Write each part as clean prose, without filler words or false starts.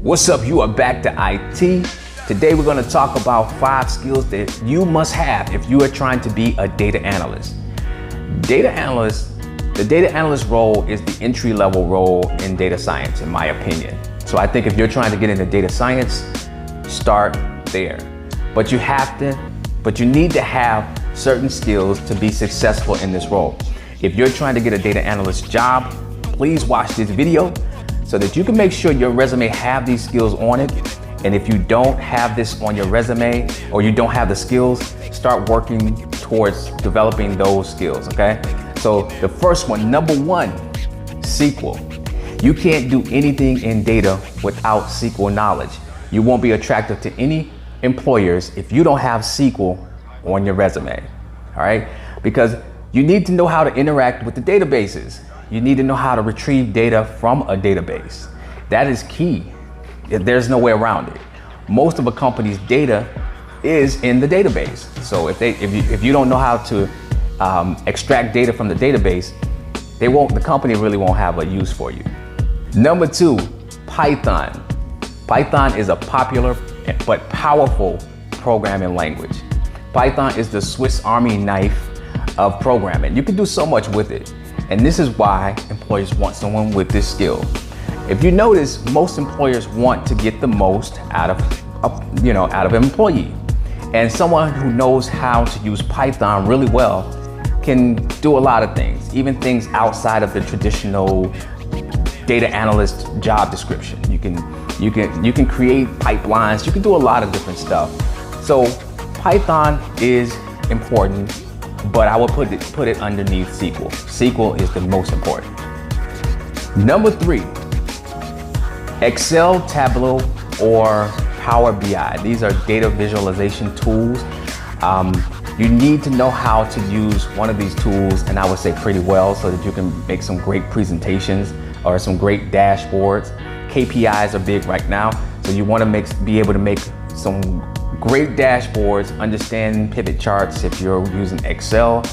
What's up? You are back to IT. Today we're going to talk about 5 skills that you must have if you are trying to be a data analyst. The data analyst role is the entry-level role in data science, in my opinion. So I think if you're trying to get into data science, start there. But you need to have certain skills to be successful in this role. If you're trying to get a data analyst job, please watch this video so that you can make sure your resume have these skills on it. And if you don't have this on your resume or you don't have the skills, start working towards developing those skills, okay? So the first one, number 1, SQL. You can't do anything in data without SQL knowledge. You won't be attractive to any employers if you don't have SQL on your resume, all right? Because you need to know how to interact with the databases. You need to know how to retrieve data from a database. That is key. There's no way around it. Most of a company's data is in the database. So if you don't know how to extract data from the database, the company really won't have a use for you. Number 2, Python. Python is a popular but powerful programming language. Python is the Swiss Army knife of programming. You can do so much with it. And this is why employers want someone with this skill. If you notice, most employers want to get the most out of an employee. And someone who knows how to use Python really well can do a lot of things, even things outside of the traditional data analyst job description. You can create pipelines. You can do a lot of different stuff. So Python is important, but I would put it underneath SQL. SQL is the most important. Number 3, Excel, Tableau, or Power BI. These are data visualization tools. You need to know how to use one of these tools, and I would say pretty well, so that you can make some great presentations or some great dashboards. KPIs are big right now, so you want to be able to make some great dashboards, understand pivot charts if you're using Excel.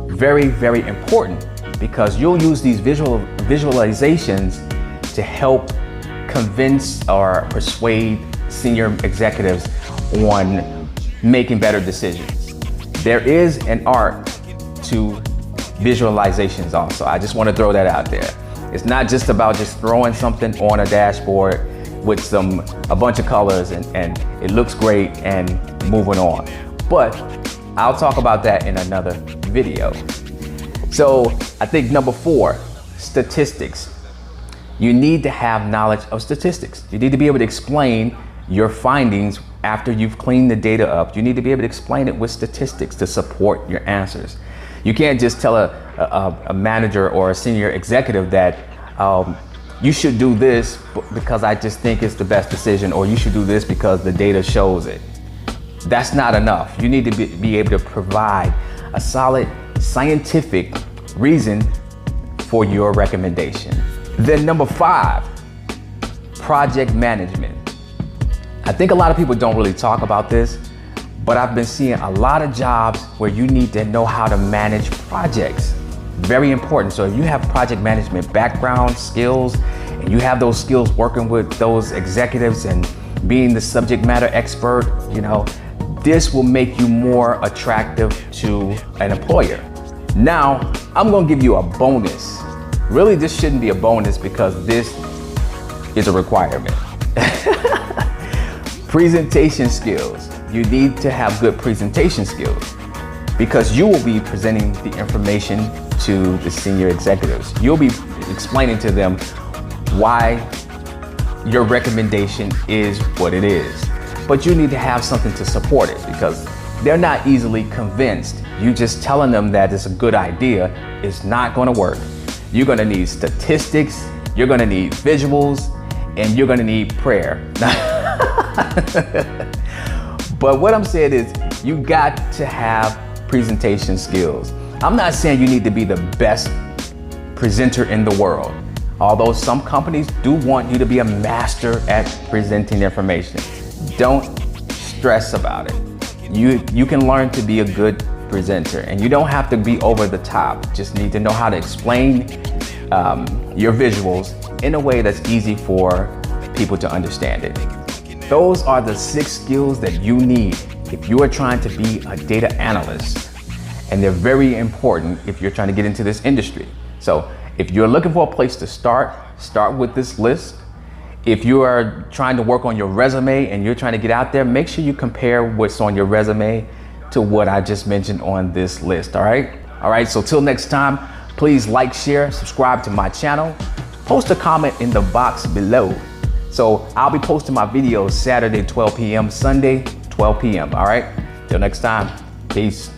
Very, very important, because you'll use these visualizations to help convince or persuade senior executives on making better decisions. There is an art to visualizations also. I just want to throw that out there. It's not just about just throwing something on a dashboard with a bunch of colors and it looks great and moving on. But I'll talk about that in another video. So I think number 4, statistics. You need to have knowledge of statistics. You need to be able to explain your findings after you've cleaned the data up. You need to be able to explain it with statistics to support your answers. You can't just tell a manager or a senior executive that you should do this because I just think it's the best decision, or you should do this because the data shows it. That's not enough. You need to be able to provide a solid scientific reason for your recommendation. Then number 5, project management. I think a lot of people don't really talk about this, but I've been seeing a lot of jobs where you need to know how to manage projects. Very important. So if you have project management background skills and you have those skills working with those executives and being the subject matter expert, this will make you more attractive to an employer. Now, I'm going to give you a bonus. Really, this shouldn't be a bonus because this is a requirement. Presentation skills. You need to have good presentation skills because you will be presenting the information to the senior executives. You'll be explaining to them why your recommendation is what it is. But you need to have something to support it because they're not easily convinced. You just telling them that it's a good idea is not going to work. You're going to need statistics, you're going to need visuals, and you're going to need prayer. But what I'm saying is you got to have presentation skills. I'm not saying you need to be the best presenter in the world, although some companies do want you to be a master at presenting information. Don't stress about it. You can learn to be a good presenter, and you don't have to be over the top. Just need to know how to explain your visuals in a way that's easy for people to understand it. Those are the 6 skills that you need if you are trying to be a data analyst. And they're very important if you're trying to get into this industry. So if you're looking for a place to start with this list. If you are trying to work on your resume and you're trying to get out there, make sure you compare what's on your resume to what I just mentioned on this list, all right? All right, so till next time, please like, share, subscribe to my channel. Post a comment in the box below. So I'll be posting my videos Saturday, 12 p.m., Sunday, 12 p.m., all right? Till next time, peace.